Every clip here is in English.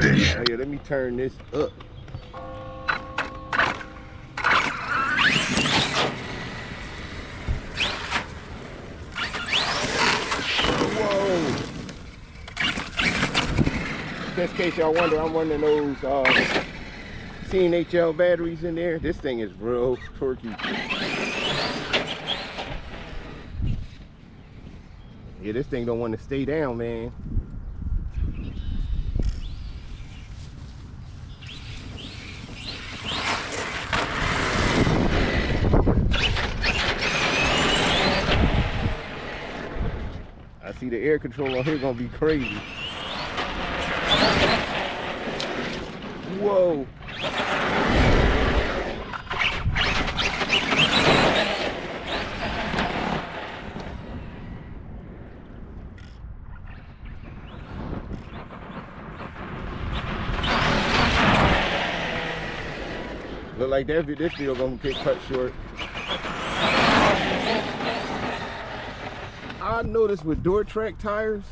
Ready. Oh yeah, let me turn this up. Whoa! Just in case y'all wonder, I'm one of those CNHL batteries in there. This thing is real torquey. Yeah, this thing don't want to stay down, man. I see the air control on here gonna be crazy. Whoa. Look like this video gonna get cut short. I noticed with Duratrax tires,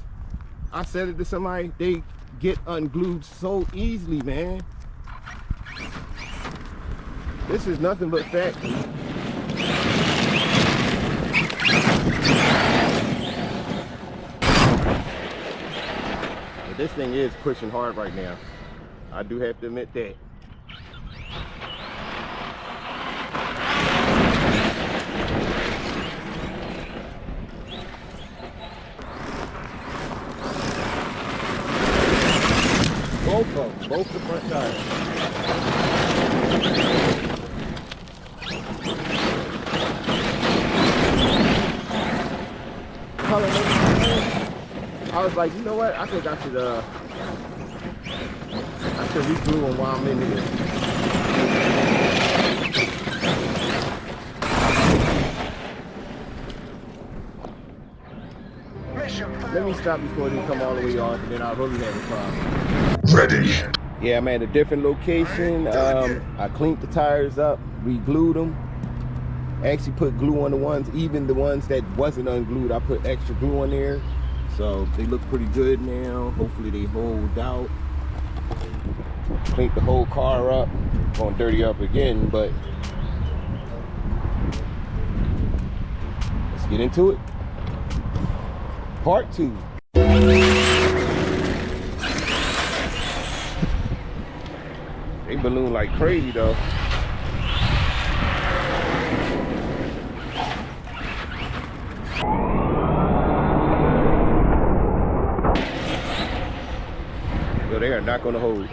I said it to somebody, they get unglued so easily, man. This is nothing but factory. But this thing is pushing hard right now. I do have to admit that. Both of them, both the front tires. I was like, you know what? I think I should reglue them while I'm in here. Let me stop before they come all the way off, and then I'll really have a problem. Ready. Yeah, I'm at a different location. I cleaned the tires up, re-glued them. Actually put glue on the ones, even the ones that wasn't unglued, I put extra glue on there. So they look pretty good now. Hopefully they hold out. Cleaned the whole car up. Gonna dirty up again, but let's get into it. Part 2. They balloon like crazy though. So they are not gonna hold.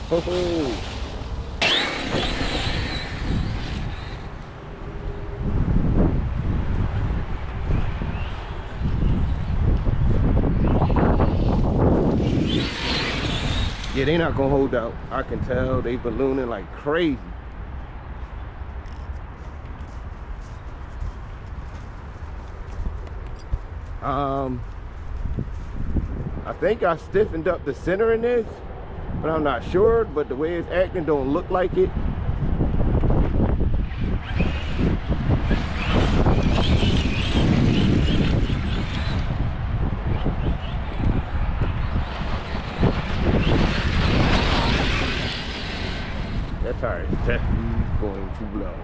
Oh. Yeah, they not gonna hold out. I can tell they ballooning like crazy. I think I stiffened up the center in this, but I'm not sure. But the way it's acting don't look like it. That tire is definitely going to blow.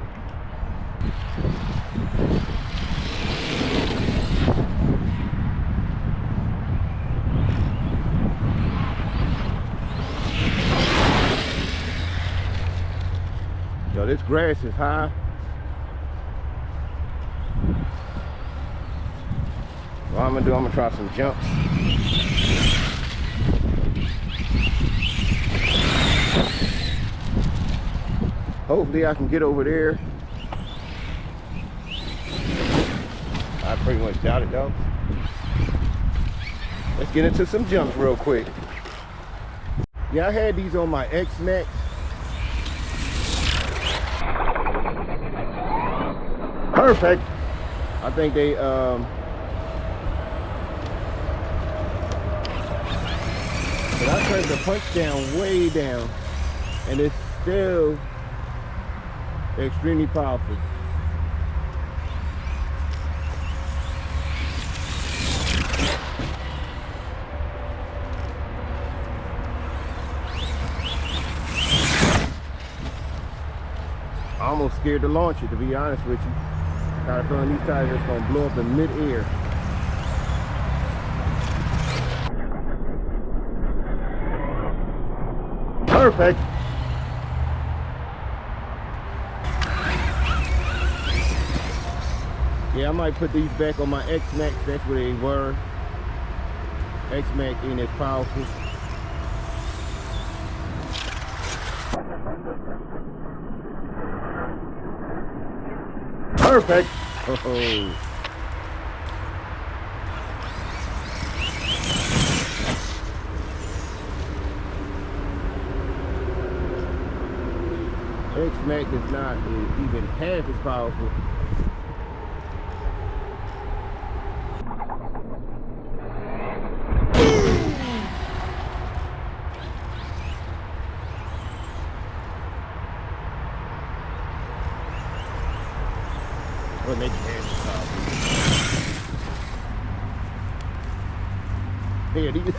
Yo, this grass is high. What I'm gonna do, I'm gonna try some jumps. Hopefully I can get over there. I pretty much doubt it though. Let's get into some jumps real quick. Yeah, I had these on my X-Max. Perfect. I think they But I turned the punch down way down, and it's still extremely powerful. I'm almost scared to launch it, to be honest with you. Got a feeling these tires are going to blow up in mid-air. Perfect. Yeah, I might put these back on my X-Max. That's where they were. X-Max ain't as powerful. Perfect. Oh. X-Max is not even half as powerful. Well, make your hands powerful. Here, these.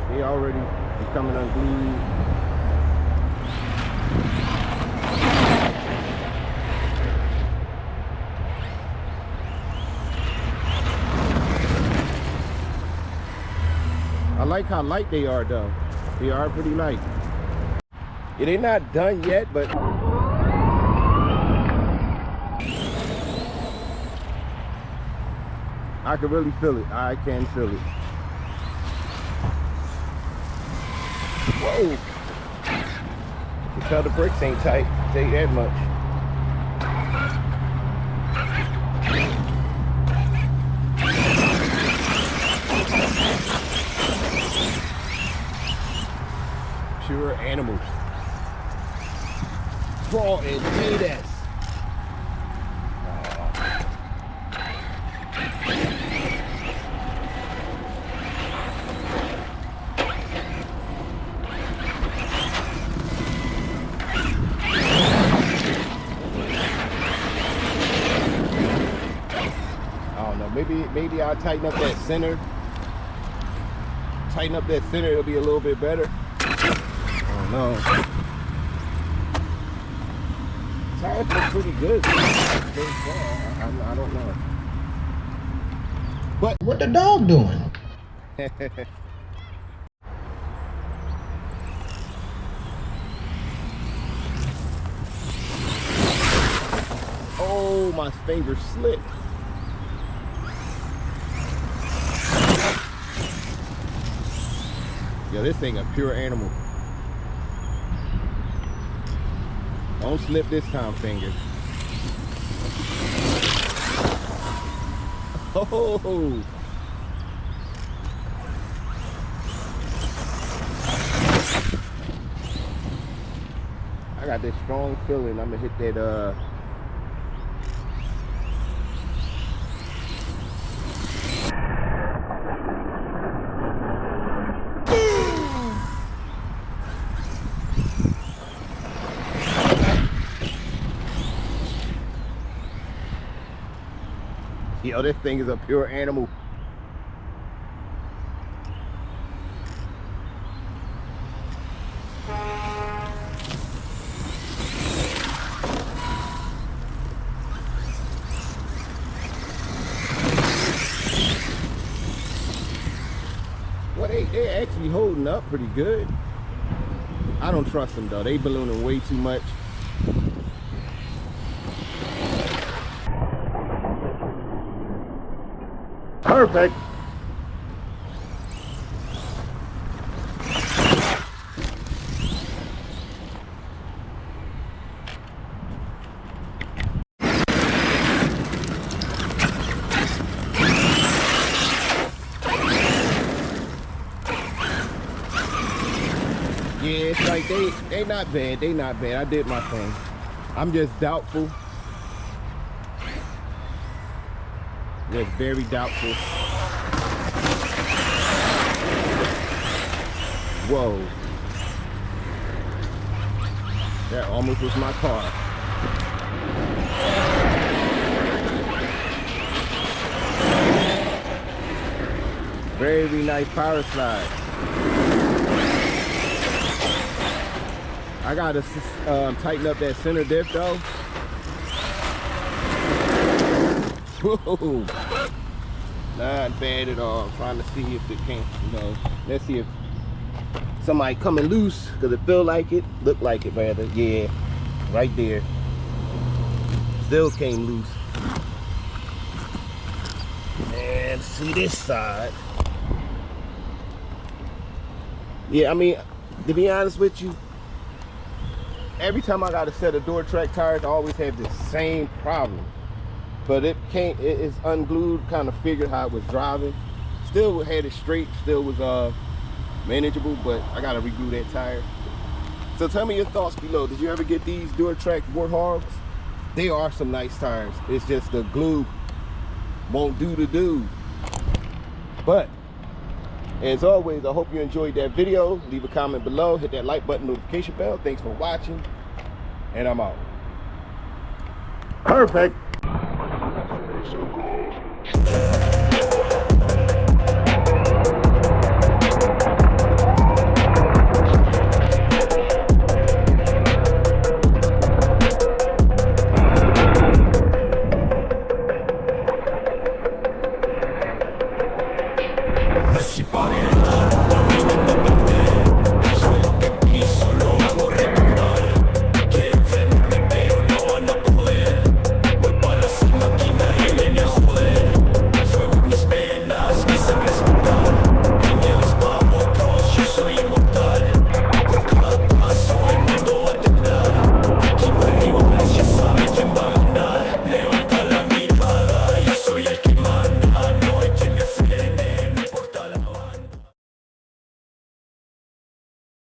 They already becoming unglued. I like how light they are though. They are pretty light. Yeah, they're not done yet, but I can really feel it. I can feel it. Whoa! You can tell the brakes ain't tight, say that much. Pure animals. Crawl and eat us. Maybe I'll tighten up that center. Tighten up that center, it'll be a little bit better. Oh no. Tires look pretty good. I don't know. But what the dog doing? Oh, my finger slipped. Yo, this thing a pure animal. Don't slip this time, finger. Oh! I got this strong feeling I'm gonna hit that Yo, this thing is a pure animal. Well, they actually holding up pretty good. I don't trust them though. They ballooning way too much. Perfect. like they not bad. They not bad. I did my thing. I'm just doubtful. Just very doubtful. Whoa. That almost was my car. Very nice power slide. I gotta tighten up that center diff though. Whoa. Not bad at all. I'm trying to see if it can, you know, let's see if somebody coming loose, because it feel like it, look like it rather. Yeah, right there. Still came loose. And see this side. Yeah, I mean, to be honest with you, every time I got a set of Duratrax tires, I always have the same problem. But it can't, it's unglued, kind of figured how it was driving. Still had it straight, still was manageable, but I gotta reglue that tire. So tell me your thoughts below. Did you ever get these Duratrax WartHogs? They are some nice tires. It's just the glue won't do the do. But as always, I hope you enjoyed that video. Leave a comment below, hit that like button, notification bell. Thanks for watching, and I'm out. Perfect.